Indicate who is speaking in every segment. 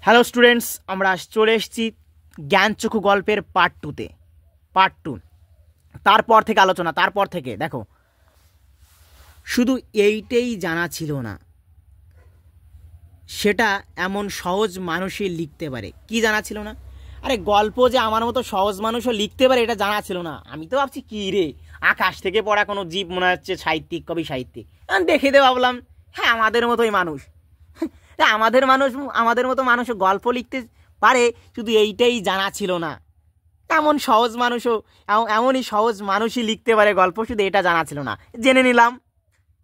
Speaker 1: Hello students, আমরা চলে এসেছি জ্ঞানচক্ষু গল্পের পার্ট 2-তে। পার্ট 2 তারপর থেকে আলোচনা। তারপর থেকে দেখো, শুধু এইটাই জানা ছিল না, সেটা এমন সহজ মানুষই লিখতে পারে। কি জানা ছিল না? আরে গল্প যে আমার মতো সহজ মানুষও লিখতে পারে এটা জানা ছিল না। আমি তো ভাবছি কী রে, আকাশ থেকে পড়া কোনো জীব মনে হচ্ছে, সাহিত্যিক, কবি সাহিত্যিক। আমি দেখে দিয়ে ভাবলাম হ্যাঁ আমাদের মতোই মানুষ। আমাদের মতো মানুষ গল্প লিখতে পারে, শুধু এইটাই জানা ছিল না। এমনই সহজ মানুষই লিখতে পারে গল্প, শুধু এটা জানা ছিল না। জেনে নিলাম,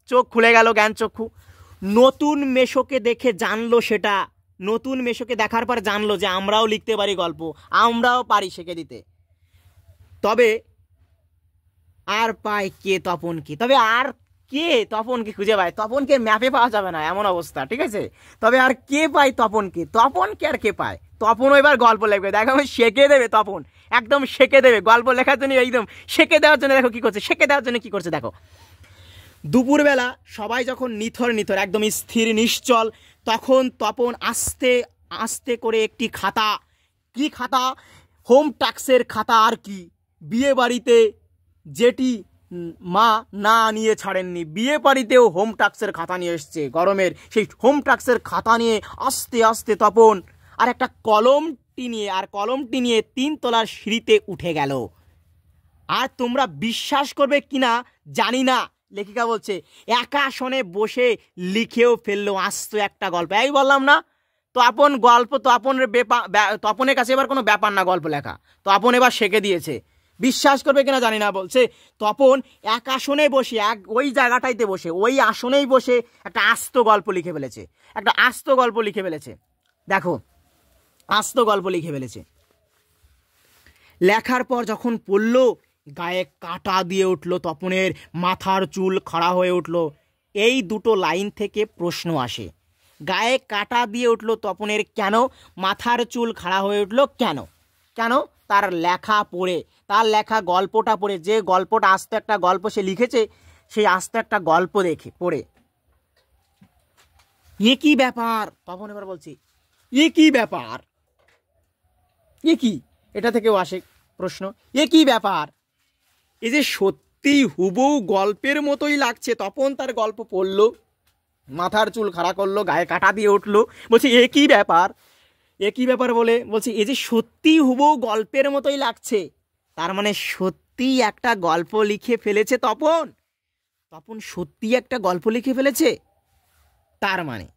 Speaker 1: চোখ খুলে গেল জ্ঞানচক্ষু। নতুন মেশোকে দেখে জানলো সেটা। নতুন মেশোকে দেখার পর জানলো যে আমরাও লিখতে পারি গল্প, আমরাও পারি শিখে দিতে। তবে আর পায় কে তপনকে? তপনকে খুঁজে পায়? তপনকে ম্যাপে পাওয়া যাবে না, এমন অবস্থা, ঠিক আছে? তবে আর কে পায় তপনকে? আর কে পায়? তপনও এবার গল্প লিখবে। দেখো আমি শেখে দেবে, তপন একদম শেখে দেবে গল্প লেখার জন্য। একদম শেখে দেওয়ার জন্য দেখো কি করছে, দেখো। দুপুরবেলা সবাই যখন নিথর একদম স্থির নিশ্চল, তখন তপন আস্তে আস্তে করে একটি খাতা, কি খাতা? হোম ট্যাক্সের খাতা। আর কি, বিয়ে বাড়িতে যেটি মা না নিয়ে ছাড়েননি, বিয়ে বাড়িতেও হোম ট্যাক্সের খাতা নিয়ে এসছে গরমের। সেই হোম ট্যাক্সের খাতা নিয়ে আস্তে আস্তে তপন আর একটা কলমটি নিয়ে 3 তলার সিঁড়িতে উঠে গেল। আর তোমরা বিশ্বাস করবে কিনা জানি না, লেখিকা বলছে একা আসনে বসে লিখেও ফেললো আস্ত একটা গল্প। এই বললাম না, তপনের কাছে এবার কোনো ব্যাপার না গল্প লেখা। তপন এবার শিখে দিয়েছে। বিশ্বাস করবে কিনা জানি না, বলছে তপন এক আসনে বসে, ওই জায়গাটাইতে বসে, ওই আসনেই বসে একটা আস্ত গল্প লিখে ফেলেছে। দেখো, আস্ত গল্প লিখে ফেলেছে। লেখার পর যখন পড়লো, গায়ে কাঁটা দিয়ে উঠলো তপনের, মাথার চুল খাড়া হয়ে উঠলো। এই দুটো লাইন থেকে প্রশ্ন আসে। গায়ে কাঁটা দিয়ে উঠলো তপনের কেন? মাথার চুল খাড়া হয়ে উঠলো কেন? তার লেখা গল্পটা পড়ে, যে গল্পটা আস্ত একটা গল্প সে লিখেছে, সেই আস্ত একটা গল্প দেখে পড়ে এ কি ব্যাপার? তপন এবার বলছি এ কি ব্যাপার, এ কি? এটা থেকেও আসে প্রশ্ন, এ কি ব্যাপার? এই যে সত্যি হুবহু গল্পের মতোই লাগছে। তপন তার গল্প পড়লো, মাথার চুল খাড়া করলো, গায়ে কাঁটা দিয়ে উঠলো, বলছে এ কি ব্যাপার বলে বলছে এই যে সত্যি হুবহু গল্পের মতোই লাগছে। তার মানে সত্যি একটা গল্প লিখে ফেলেছে তপন সত্যি একটা গল্প লিখে ফেলেছে। তার মানে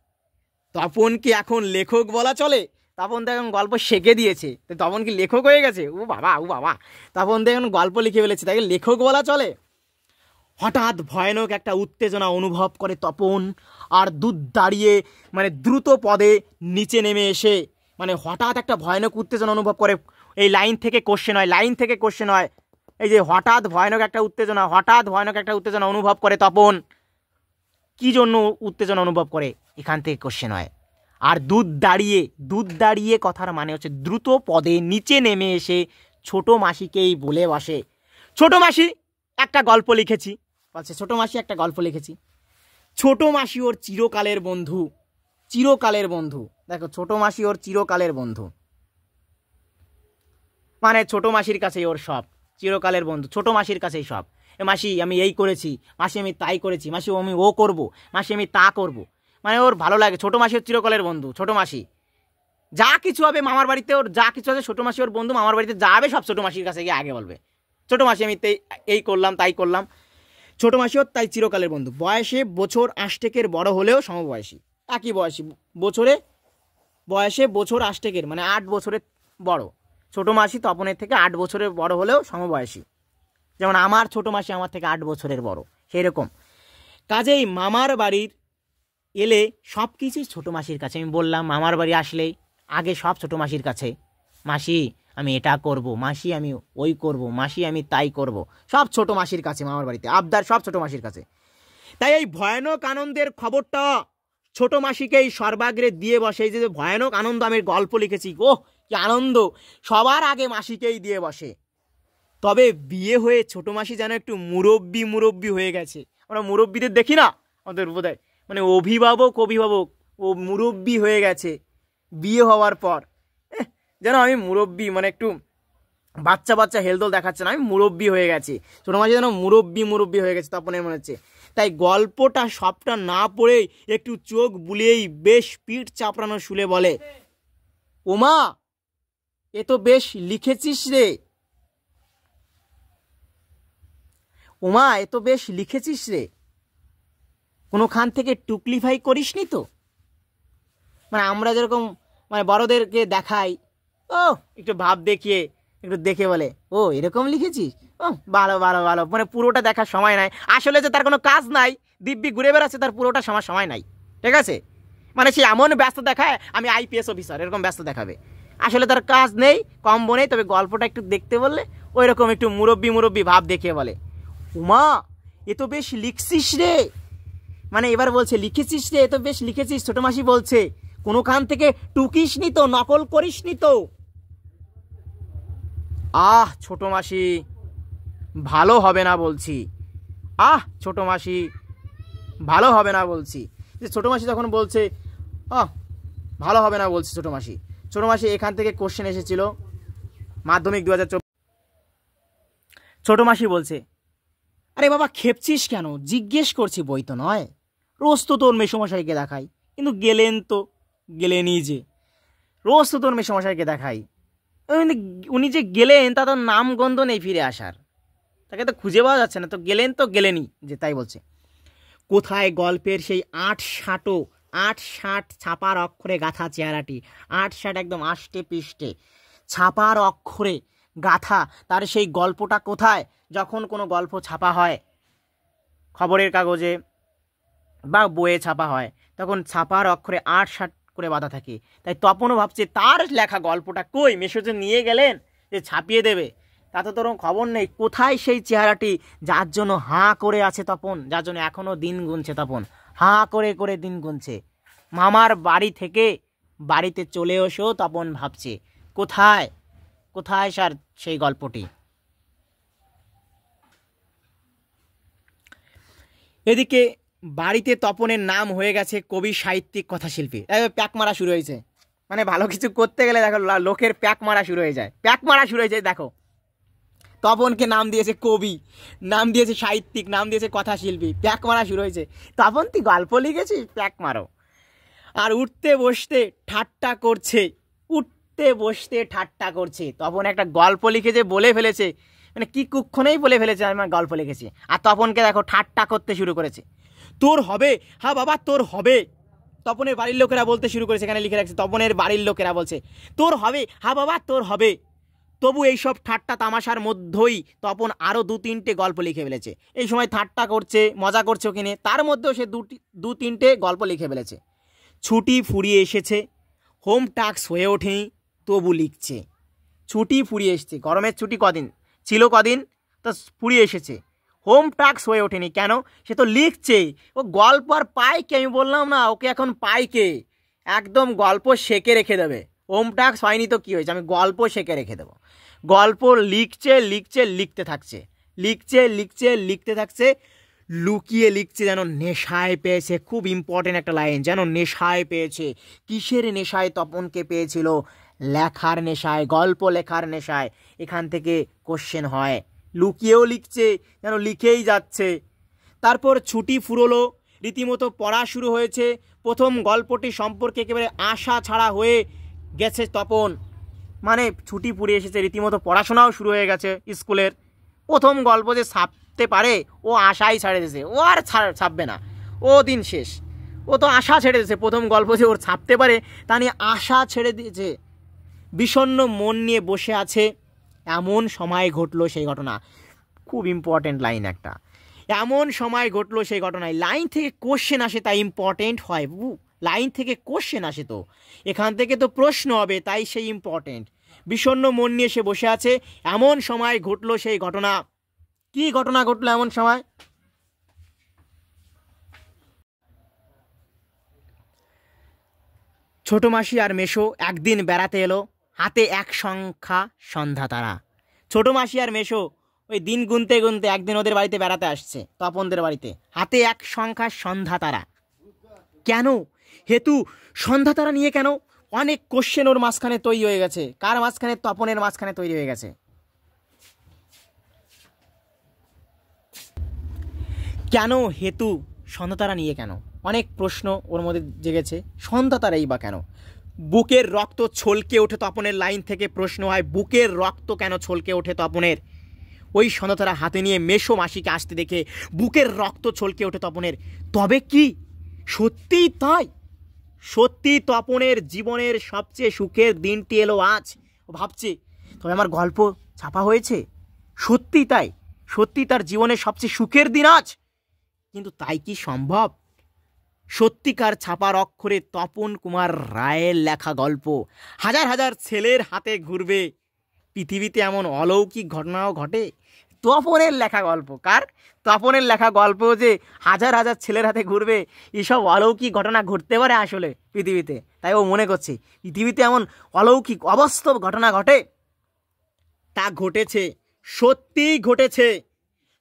Speaker 1: তপন কি এখন লেখক বলা চলে? তপন তো এখন গল্প শিখে দিয়েছে, তো তপন কি লেখক হয়ে গেছে? ও বাবা, তপন তো এখন গল্প লিখে ফেলেছে, তাকে লেখক বলা চলে? হঠাৎ ভয়ানক একটা উত্তেজনা অনুভব করে তপন, আর দ্রুত পদে নিচে নেমে এসে, হঠাৎ একটা ভয়ানক উত্তেজনা অনুভব করে। এই লাইন থেকে কোশ্চেন হয়, এই যে হঠাৎ ভয়ানক একটা উত্তেজনা অনুভব করে তপন। কি জন্য উত্তেজনা অনুভব করে, এখান থেকে কোশ্চেন হয়। আর দুধ দাঁড়িয়ে কথার মানে হচ্ছে দ্রুত পদে নিচে নেমে এসে ছোট মাসিকেই বলে বসে, ছোট মাসি একটা গল্প লিখেছি। ছোট মাসি ওর চিরকালের বন্ধু। দেখো, ছোট মাসি ওর চিরকালের বন্ধু, মানে ছোট মাসির কাছেই ওর সব, চিরকালের বন্ধু, ছোট মাসির কাছেই সব। মাসি আমি এই করেছি, মাসি আমি তাই করেছি, মাসি আমি ও করব, মাসি আমি তা করব, ওর ভালো লাগে। ছোট মাসি ওর চিরকালের বন্ধু। ছোট মাসি যা কিছু হবে মামার বাড়িতে, ওর যা কিছু আছে, ছোট মাসি ওর বন্ধু, মামার বাড়িতে যাবে সব ছোট মাসির কাছে গিয়ে আগে বলবে, ছোট মাসি আমি এই করলাম তাই করলাম। ছোট মাসি ওর তাই চিরকালের বন্ধু। বয়সে বছর 8 বড় হলেও সমবয়সী, একই বয়সে বছর 8 8 বছরের বড়। ছোট মাসি তপনের থেকে 8 বছরের বড় হলেও সমবয়সী। যেমন আমার ছোট মাসি আমার থেকে 8 বছরের বড়, সেই রকম। কাজেই মামার বাড়ির এলে সব কিছুই ছোটো মাসির কাছে। আমি বললাম মামার বাড়ি আসলেই আগে সব ছোটো মাসির কাছে, মাসি আমি এটা করব, মাসি আমি ওই করব, মাসি আমি তাই করব, সব ছোটো মাসির কাছে। মামার বাড়িতে আবদার সব ছোটো মাসির কাছে। তাই এই ভয়ানক আনন্দের খবরটা ছোটো মাসিকেই সর্বাগ্রে দিয়ে বসে। এই যে ভয়ানক আনন্দ, আমি গল্প লিখেছি, ওহ কি আনন্দ, সবার আগে মাসিকেই দিয়ে বসে। তবে বিয়ে হয়ে ছোটো মাসি যেন একটু মুরব্বি হয়ে গেছে। আমরা মুরব্বিদের দেখি না, আমাদের বোধহয় অভিভাবক ও মুরব্বি হয়ে গেছে। বিয়ে হওয়ার পর যেন আমি মুরব্বি, মানে একটু বাচ্চা বাচ্চা হেলদোল দেখাচ্ছে না, আমি মুরব্বি হয়ে গেছি। ছোটো মাসি যেন মুরব্বি হয়ে গেছে তপনের মনে হচ্ছে। তাই গল্পটা সবটা না পড়েই একটু চোখ বুলিয়েই বেশ পিঠ চাপড়ানো শুলে বলে, ওমা এ তো বেশ লিখেছিস রে, ওমা এ তো বেশ লিখেছিস রে, কোনোখান থেকে টুকলিফাই করিসনি তো? মানে আমরা যেরকম মানে বড়দেরকে দেখাই, ও একটু ভাব দেখিয়ে একটু দেখে বলে, ও এরকম লিখেছিস, ও ভালো ভালো ভালো, মানে পুরোটা দেখার সময় নাই। আসলে যে তার কোনো কাজ নাই, দিব্যি ঘুরে বেড়াচ্ছে, তার পুরোটা সময় নাই, ঠিক আছে? মানে সে এমন ব্যস্ত দেখায় আমি আইপিএস অফিসার, এরকম ব্যস্ত দেখাবে। আসলে তার কাজ নেই, কম্বো নেই, তবে গল্পটা একটু দেখতে বললে ওই রকম একটু মুরব্বি ভাব দেখিয়ে বলে, উমা এ তো বেশ লিখছিস রে, মানে এবার বলছে লিখেছিস রে, এ তো বেশ লিখেছিস। ছোটো মাসি বলছে, কোনোখান থেকে টুকিস নি তো, নকল করিস নি তো? আহ ছোটো মাসি ভালো হবে না বলছি, আহ ছোটো মাসি ভালো হবে না বলছি। যে ছোটো মাসি তখন বলছে, ভালো হবে না বলছি ছোটো মাসি এখান থেকে কোশ্চেন এসেছিল মাধ্যমিক 2024। ছোটো মাসি বলছে, আরে বাবা খেপছিস কেন, জিজ্ঞেস করছি, বই তো নয়, রোজ তো তোর মেসোমশাইকে দেখাই, কিন্তু গেলেনই যে, রোজ তো তোর মেসোমশাইকে দেখাই, উনি যে গেলেন তা তো নামগন্ধ নেই ফিরে আসার, তাকে তো খুঁজে পাওয়া যাচ্ছে না, তো গেলেনই যে। তাই বলছে, কোথায় গল্পের সেই 8 ছাপার অক্ষরে গাথা চেহারাটি, 8 একদম আষ্টে পৃষ্ঠে ছাপার অক্ষরে গাথা তার সেই গল্পটা কোথায়? যখন কোনো গল্প ছাপা হয় খবরের কাগজে বা বইয়ে ছাপা হয়, তখন ছাপার অক্ষরে 8 করে বাঁধা থাকে। তাই তপনও ভাবছে তার লেখা গল্পটা কই, মেসোতে নিয়ে গেলেন যে ছাপিয়ে দেবে, তা তো তোর খবর নেই। কোথায় সেই চেহারাটি যার জন্য হাঁ করে আছে তপন, যার জন্য এখনও দিন গুনছে তপন, হাঁ করে দিন গুনছে। মামার বাড়ি থেকে বাড়িতে চলে এসেও তপন ভাবছে, কোথায় স্যার সেই গল্পটি? এদিকে বাড়িতে তপনের নাম হয়ে গেছে কবি, সাহিত্যিক, কথাশিল্পী। প্যাক মারা শুরু হয়েছে, মানে ভালো কিছু করতে গেলে দেখো লোকের প্যাক মারা শুরু হয়ে যায়। দেখো তপনকে নাম দিয়েছে কবি, নাম দিয়েছে সাহিত্যিক, নাম দিয়েছে কথাশিল্পী, প্যাক মারা শুরু হয়েছে। তপন তুই গল্প লিখেছিস, প্যাক মারো। আর উঠতে বসতে ঠাট্টা করছে, তপন একটা গল্প লিখেছে বলে ফেলেছে, মানে কি কুক্ষণেই বলে ফেলেছে আমি গল্প লিখেছি। আর তপনকে দেখো ঠাট্টা করতে শুরু করেছে, তোর হবে, হ্যাঁ বাবা তোর হবে। তপনের বাড়ির লোকেরা বলতে শুরু করেছে, এখানে লিখে রাখছে, তপনের বাড়ির লোকেরা বলছে তোর হবে, হ্যাঁ বাবা তোর হবে। তবু এইসব ঠাট্টা তামাশার মধ্যেই তপন আরও 2-3টে গল্প লিখে ফেলেছে। এই সময় ঠাট্টা করছে, মজা করছে ওখানে, তার মধ্যেও সে 2-3টে গল্প লিখে ফেলেছে। ছুটি ফুরিয়ে এসেছে, হোম টাস্ক হয়ে ওঠেনি, তবু লিখছে। ছুটি ফুরিয়ে এসেছে, গরমের ছুটি ছিল কদিন, তো ফুরিয়ে এসেছে, হোম টাস্ক হয়ে ওঠেনি কেন? সে তো লিখছে। ও গল্প আর পায় কে? আমি বললাম না ওকে এখন পায় কে? একদম গল্প শেখে রেখে দেবে। হোম টাস্ক হয়নি তো কী হয়েছে, আমি গল্প শেখে রেখে দেবো। গল্প লিখতে থাকছে, লুকিয়ে লিখছে, যেন নেশায় পেয়েছে। খুব ইম্পর্টেন্ট একটা লাইন, যেন নেশায় পেয়েছে। কিসের নেশায় তপনকে পেয়েছিল? লেখার নেশায়, গল্প লেখার নেশায়। এখান থেকে কোশ্চেন হয়। লুকিয়েও লিখছে, যেন লিখেই যাচ্ছে। তারপর ছুটি ফুরোলো, রীতিমতো পড়া শুরু হয়েছে। প্রথম গল্পটি সম্পর্কে একেবারে আশা ছাড়া হয়ে গেছে তপন, মানে ছুটি ফুরিয়ে এসেছে, রীতিমতো পড়াশোনাও শুরু হয়ে গেছে স্কুলের। প্রথম গল্প যে ছাপতে পারে ও আশাই ছেড়ে দিয়েছে, ও আর ছাপবে না, ও দিন শেষ। ও তো আশা ছেড়ে দিয়েছে, প্রথম গল্প যে ওর ছাপতে পারে তা নিয়ে আশা ছেড়ে দিয়েছে। বিষণ্ণ মন নিয়ে বসে আছে, এমন সময় ঘটলো সেই ঘটনা। খুব ইম্পর্টেন্ট লাইন একটা, এমন সময় ঘটলো সেই ঘটনায়। লাইন থেকে কোশ্চেন আসে তাই ইম্পর্টেন্ট হয়, লাইন থেকে কোশ্চেন আসে, তো এখান থেকে তো প্রশ্ন হবে, তাই সেই ইম্পর্টেন্ট। বিষণ্ণ মন নিয়ে সে বসে আছে, এমন সময় ঘটলো সেই ঘটনা। কি ঘটনা ঘটলো এমন সময়? ছোট মাসি আর মেশো একদিন বেড়াতে এলো, হাতে এক সংখ্যা সন্ধ্যা তারা। ছোট মাসি আর মেশো ওই দিন গুনতে একদিন ওদের বাড়িতে বেড়াতে আসছে, তপনদের বাড়িতে। হাতে এক সংখ্যা সন্ধ্যা তারা। কেন হেতু সন্ধ্যা তারা নিয়ে কেন? অনেক কোশ্চেন ওর মাঝখানে তৈরি হয়ে গেছে। কার মাঝখানে? তপনের মাঝখানে তৈরি হয়ে গেছে। কেন হেতু সন্ধ্যাতারা নিয়ে কেন অনেক প্রশ্ন ওর মধ্যে জেগেছে। সন্ধ্যাতারাই বা কেন? বুকের রক্ত ছলকে ওঠে তপনের লাইন থেকে প্রশ্ন হয়, বুকের রক্ত কেন ছলকে ওঠে তপনের? ওই সন্ধ্যাতারা হাতে নিয়ে মেশো মাসিকে আসতে দেখে বুকের রক্ত ছলকে ওঠে তপনের। তবে কি সত্যিই তাই? সত্যি তপনের জীবনের সবচেয়ে সুখের দিনটি এলো আজ। ও ভাবছে তবে আমার গল্প ছাপা হয়েছে, সত্যি তাই, সত্যি তার জীবনের সবচেয়ে সুখের দিন আজ। কিন্তু তাই কি সম্ভব? সত্যিকার ছাপার অক্ষরে তপন কুমার রায়ের লেখা গল্প হাজার হাজার ছেলের হাতে ঘুরবে। পৃথিবীতে এমন অলৌকিক ঘটনাও ঘটে। তপনের লেখা গল্প, কার? তপনের লেখা গল্প যে হাজার হাজার ছেলের হাতে ঘুরবে, এসব অলৌকিক ঘটনা ঘটতে পারে আসলে পৃথিবীতে। তাই ও মনে করছে পৃথিবীতে এমন অলৌকিক অবাস্তব ঘটনা ঘটে। তা ঘটেছে, সত্যিই ঘটেছে।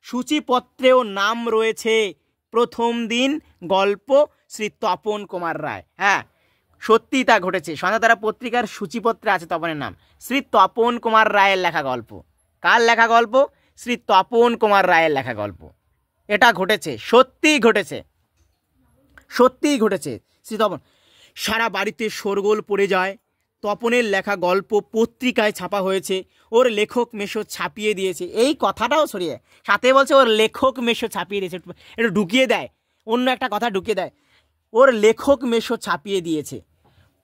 Speaker 1: সূচিপত্রেও নাম রয়েছে, প্রথম দিন গল্প শ্রী তপন কুমার রায়। হ্যাঁ, সত্যি তা ঘটেছে। সন্ধ্যাতারা পত্রিকার সূচিপত্রে আছে তপনের নাম। শ্রী তপন কুমার রায়ের লেখা গল্প। কার লেখা গল্প? শ্রী তপন কুমার রায়ের লেখা গল্প। এটা ঘটেছে, সত্যিই ঘটেছে, সত্যিই ঘটেছে। শ্রী তপন, সারা বাড়িতে শোরগোল পড়ে যায়। তপনের লেখা গল্প পত্রিকায় ছাপা হয়েছে, ওর লেখক মেশো ছাপিয়ে দিয়েছে। এই কথাটাও সরিয়ে সাথে বলছে ওর লেখক মেশো ছাপিয়ে দিয়েছে, একটু ঢুকিয়ে দেয়, অন্য একটা কথা ঢুকিয়ে দেয়, ওর লেখক মেশো ছাপিয়ে দিয়েছে।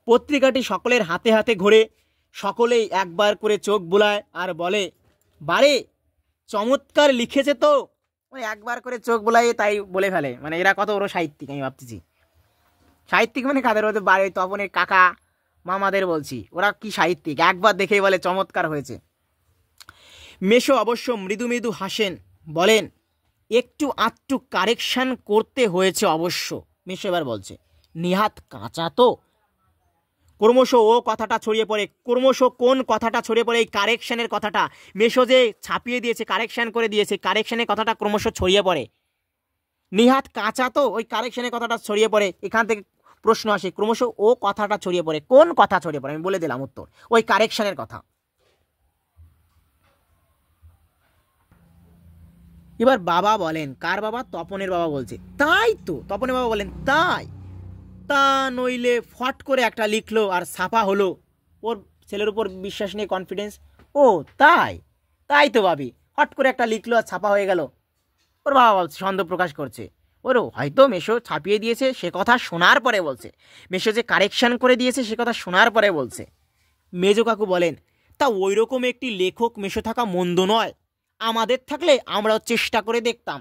Speaker 1: পত্রিকাটি সকলের হাতে হাতে ঘোরে, সকলেই একবার করে চোখ বুলায় আর বলে, বারে চমৎকার লিখেছে তো। ওই একবার করে চোখ বুলাই তাই বলে ফেলে, মানে এরা কত বড় সাহিত্যিক আমি ভাবতেছি। সাহিত্যিক মানে কাদের? ওদের বাড়ি তপনের কাকা মামাদের বলছি, ওরা কি সাহিত্যিক, একবার দেখেই বলে চমৎকার হয়েছে। মেশো অবশ্য মৃদু মৃদু হাসেন, বলেন, একটু আধটু কারেকশন করতে হয়েছে অবশ্য। মেশো এবার বলছে, নিহাত কাঁচা তো। ক্রমশ ও কথাটা ছড়িয়ে পড়ে, ক্রমশ কোন কথাটা ছড়িয়ে পড়ে? এই কারেকশনের কথাটা। মেশো যে ছাপিয়ে দিয়েছে, কারেকশন করে দিয়েছে, কারেকশনের কথাটা ক্রমশ ছড়িয়ে পড়ে। নিহাত কাঁচা তো, ওই কারেকশনের কথাটা ছড়িয়ে পড়ে। এখান থেকে প্রশ্ন আসে, ক্রমশ ও কথাটা ছড়িয়ে পড়ে। কোন কথা ছড়িয়ে পড়ে? আমি বলে দিলাম উত্তর, ওই কারেকশনের কথা। এবার বাবা বলেন, কার বাবা? তপনের বাবা বলছে, তাই তো। তপনের বাবা বলেন, তাই, তা নইলে ফট করে একটা লিখলো আর ছাপা হলো। ওর ছেলের উপর বিশ্বাস নিয়ে কনফিডেন্স। ও তাই, তাই তো ভাবি, হট করে একটা লিখলো আর ছাপা হয়ে গেল। ওর বাবা বলছে, সন্দেহ প্রকাশ করছে, ওর হয়তো মেশো ছাপিয়ে দিয়েছে সে কথা শোনার পরে বলছে, মেশো যে কারেকশন করে দিয়েছে সে কথা শোনার পরে বলছে। মেজো কাকু বলেন, তা ওই রকম একটি লেখক মেশো থাকা মন্দ নয়, আমাদের থাকলে আমরাও চেষ্টা করে দেখতাম।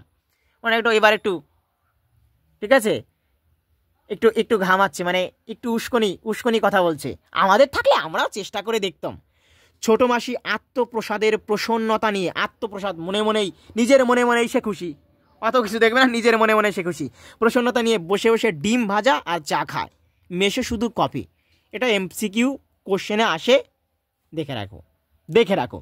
Speaker 1: মানে একটু এবার একটু ঠিক আছে, একটু একটু ঘামাচ্ছে, মানে একটু উস্কনি কথা বলছে। আমাদের থাকলে আমরাও চেষ্টা করে দেখতাম। ছোট মাসি আত্মপ্রসাদের প্রসন্নতা নিয়ে, আত্মপ্রসাদ মনে মনেই, নিজের মনে মনেই সে খুশি, অত কিছু দেখবে না, নিজের মনে মনে সে খুশি। প্রসন্নতা নিয়ে বসে বসে ডিম ভাজা আর চা খায়। মেশো শুধু কফি। এটা এমসিকিউ কোশ্চেনে আসে, দেখে রাখো, দেখে রাখো।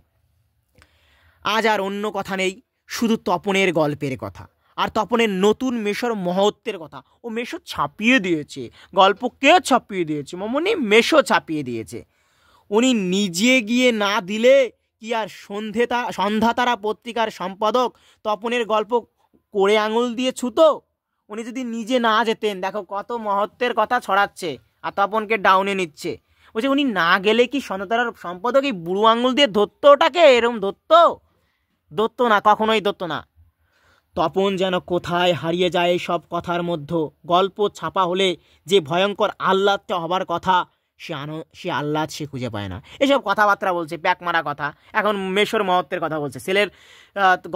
Speaker 1: আজ আর অন্য কথা নেই, শুধু তপনের গল্পের কথা আর তপনের নতুন মেশোর মহত্বের কথা। ও মেশো ছাপিয়ে দিয়েছে গল্প। কে ছাপিয়ে দিয়েছে মামনি? মেশো ছাপিয়ে দিয়েছে। উনি নিজে গিয়ে না দিলে কি আর সন্ধ্যাতারা পত্রিকার সম্পাদক তপনের গল্প করে আঙুল দিয়ে ছুতো? উনি যদি নিজে না যেতেন, দেখো কত মহত্বের কথা ছড়াচ্ছে আর তপনকে ডাউনে নিচ্ছে। বলছে উনি না গেলে কি সন্ধ্যাতারার সম্পাদক এই বুড়ো আঙুল দিয়ে ধরতো ওটাকে? এরম ধরতো না, কখনোই ধরতো না। তপন যেন কোথায় হারিয়ে যায় এই সব কথার মধ্যে। গল্প ছাপা হলে যে ভয়ঙ্কর আহ্লাদটা হবার কথা, সে আহ্লাদ সে খুঁজে পায় না। এসব কথাবার্তা বলছে, প্যাক মারা কথা। এখন মেশোর মহত্বের কথা বলছে, ছেলের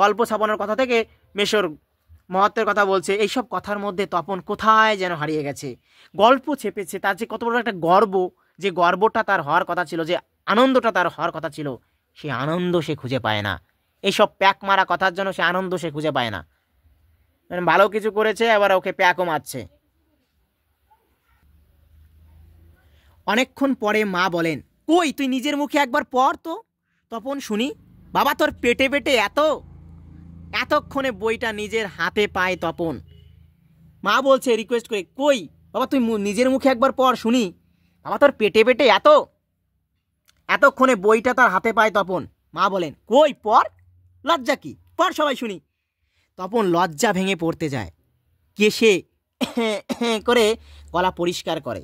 Speaker 1: গল্প ছাপানোর কথা থেকে মেশোর মহত্বের কথা বলছে। এইসব কথার মধ্যে তপন কোথায় যেন হারিয়ে গেছে। গল্প ছেপেছে, তার যে কত বড় একটা গর্ব, যে গর্বটা তার হওয়ার কথা ছিল, যে আনন্দটা তার হওয়ার কথা ছিল, সে আনন্দ সে খুঁজে পায় না। এইসব প্যাক মারা কথার জন্য সে আনন্দ সে খুঁজে পায় না। মানে ভালো কিছু করেছে, আবার ওকে প্যাকও মারছে। অনেকক্ষণ পরে মা বলেন, কই তুই নিজের মুখে একবার পড় তো। তপন, শুনি। বাবা তোর পেটে পেটে এতক্ষণে বইটা নিজের হাতে পায় তপন। মা বলছে রিকোয়েস্ট করে, কই বাবা তুই নিজের মুখে একবার পড় শুনি। বাবা তোর পেটে পেটে এতক্ষণে বইটা তার হাতে পায় তপন। মা বলেন, কই পড়, লজ্জা কি, পড় সবাই শুনি। তপন লজ্জা ভেঙে পড়তে যায়, কেশে করে গলা পরিষ্কার করে।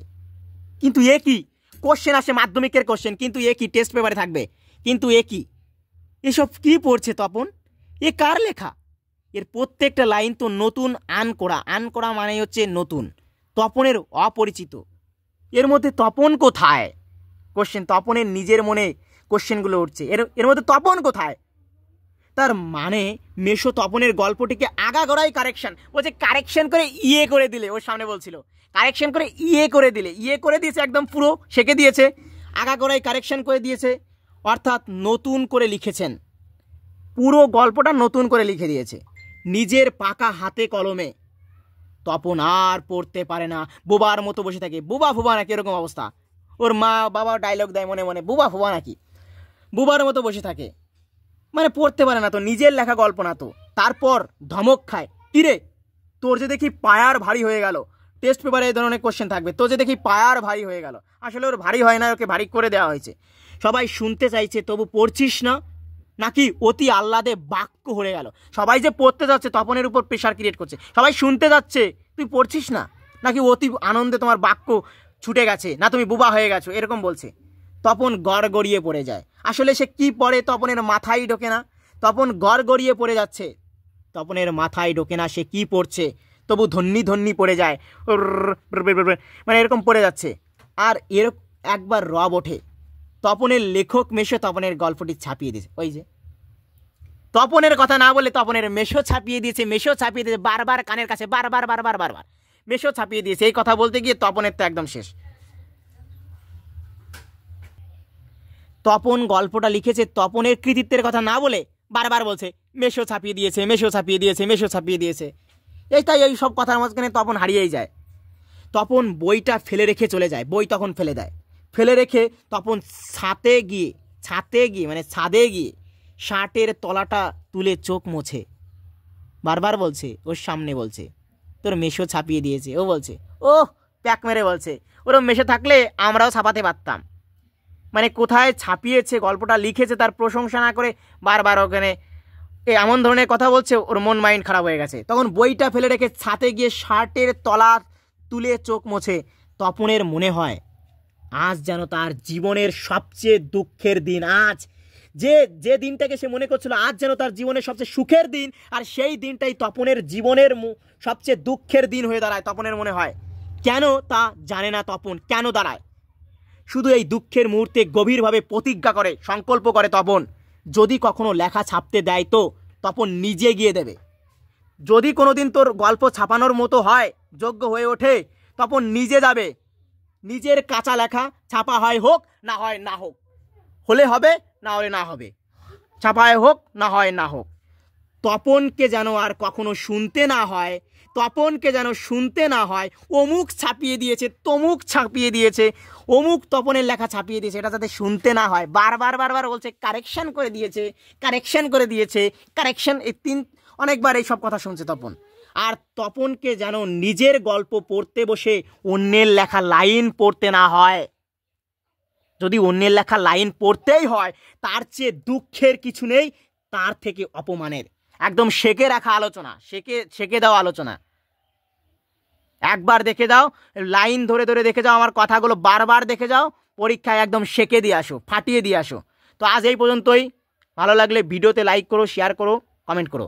Speaker 1: কিন্তু এ কি কোশ্চেন আসে, মাধ্যমিকের কোশ্চেন, কিন্তু এ কি টেস্ট পেপারে থাকবে, কিন্তু এ কি, এসব কি পড়ছে তপন, এ কার লেখা? এর প্রত্যেকটা লাইন তো নতুন, আনকোড়া মানে হচ্ছে নতুন, তপনের অপরিচিত। এর মধ্যে তপন কোথায়? কোশ্চেন, তপনের নিজের মনে কোশ্চেনগুলো উঠছে, এর মধ্যে তপন কোথায়? তার মানে মেশো তপনের গল্পটিকে আগাগোড়াই কারেকশন, বলছে কারেকশন করে ইয়ে করে দিলে, ওর সামনে বলছিল কারেকশন করে ইয়ে করে দিলে, ইয়ে করে দিয়েছে, একদম পুরো শেখে দিয়েছে, আগাগোড়াই কারেকশন করে দিয়েছে, অর্থাৎ নতুন করে লিখেছেন, পুরো গল্পটা নতুন করে লিখে দিয়েছে নিজের পাকা হাতে কলমে। তপন আর পড়তে পারে না, বোবার মতো বসে থাকে, বুবা ফুবা নাকি এরকম অবস্থা। ওর মা বাবা ডায়লগ দেয় মনে মনে, বুবা ফুবা নাকি, বুবার মতো বসে থাকে, মানে পড়তে পারে না তো, নিজের লেখা গল্প না তো। তারপর ধমক খায়, কিরে তোর যে দেখি পায়ার ভারী হয়ে গেল, টেস্ট পেপারে এই ধরনের কোশ্চেন থাকবে, তোর যে দেখি পায়ার ভারী হয়ে গেল। আসলে ওর ভারী হয় না, ওকে ভারী করে দেওয়া হয়েছে। সবাই শুনতে চাইছে তবু পড়ছিস না, নাকি অতি আহ্লাদে বাক্য হয়ে গেল? সবাই যে পড়তে যাচ্ছে তপনের উপর প্রেশার ক্রিয়েট করছে, সবাই শুনতে যাচ্ছে, তুই পড়ছিস না, নাকি অতি আনন্দে তোমার বাক্য ছুটে গেছে, না তুমি বুবা হয়ে গেছো, এরকম বলছে। তপন গড়গড়িয়ে পড়ে যায়। আসলে সে কি পড়ে তপনের মাথায় ঢোকে না, তপন গড়গড়িয়ে পড়ে যাচ্ছে, তপনের মাথায় ঢোকে না সে কি পড়ছে, তবু ধন্যি পড়ে যায়, মানে এরকম পড়ে যাচ্ছে। আর একবার রব ওঠে, তপনের লেখক মেশো তপনের গল্পটি ছাপিয়ে দিয়েছে। ওই যে তপনের কথা না বলে তপনের মেশো ছাপিয়ে দিয়েছে, বারবার কানের কাছে, বারবার মেশো ছাপিয়ে দিয়েছে। এই কথা বলতে গিয়ে তপনের তো একদম শেষ। তপন গল্পটা লিখেছে তপনের কৃতিত্বের কথা না বলে বারবার বলছে মেশো ছাপিয়ে দিয়েছে। এই তাই এই সব কথার মাঝখানে তপন হারিয়েই যায়। তপন বইটা ফেলে রেখে চলে যায়, বই তখন ফেলে দেয়। ফেলে রেখে তপন ছাদে গিয়ে শার্টের তলাটা তুলে চোখ মোছে, বারবার বলছে, ওর সামনে বলছে তোর মেশো ছাপিয়ে দিয়েছে। ও বলছে, ও প্যাক মেরে বলছে, ওরম মেশো থাকলে আমরাও ছাপাতে পারতাম। মানে কোথায় ছাপিয়েছে, গল্পটা লিখেছে তার প্রশংসা না করে বারবার ওখানে এমন ধরনের কথা বলছে, ওর মন মাইন্ড খারাপ হয়ে গেছে। তখন বইটা ফেলে রেখে ছাতে গিয়ে শার্টের তলা তুলে চোখ মোছে। তপনের মনে হয় আজ যেন তার জীবনের সবচেয়ে দুঃখের দিন। আজ যে দিনটাকে সে মনে করছিল আজ যেন তার জীবনের সবচেয়ে সুখের দিন, আর সেই দিনটাই তপনের জীবনের সবচেয়ে দুঃখের দিন হয়ে দাঁড়ায়। তপনের মনে হয় কেন তা জানে না তপন, কেন দাঁড়ায়। শুধু এই দুঃখের মুহূর্তে গভীরভাবে প্রতিজ্ঞা করে, সংকল্প করে তপন, যদি কখনো লেখা ছাপতে দেয় তো তপন নিজে গিয়ে দেবে। যদি কোনোদিন তোর গল্প ছাপানোর মতো হয়, যোগ্য হয়ে ওঠে, তপন নিজে যাবে, নিজের কাঁচা লেখা ছাপা হয় হোক, না হয় না হোক, হলে হবে না হলে না হবে, ছাপায় হোক না হয় না হোক। তপনকে যেন আর কখনো শুনতে না হয়, অমুক ছাপিয়ে দিয়েছে, তমুক ছাপিয়ে দিয়েছে, অমুক তপনের লেখা ছাপিয়ে দিয়েছে, এটা যাতে শুনতে না হয়। বারবার বলছে কারেকশন করে দিয়েছে। অনেকবার এই সব কথা শুনছে তপন। আর তপনকে যেন নিজের গল্প পড়তে বসে অন্যের লেখা লাইন পড়তে না হয়। যদি অন্যের লেখা লাইন পড়তেই হয়, তার চেয়ে দুঃখের কিছু নেই, তার থেকে অপমানের। একদম শেখে রাখা আলোচনা, শেখে দাও আলোচনা। একবার দেখে যাও, লাইন ধরে দেখে যাও, আমার কথাগুলো বারবার দেখে যাও, পরীক্ষায় একদম শেখে দিয়ে আসো, ফাটিয়ে দিয়ে আসো। তো আজ এই পর্যন্তই। ভালো লাগলে ভিডিওতে লাইক করো, শেয়ার করো, কমেন্ট করো।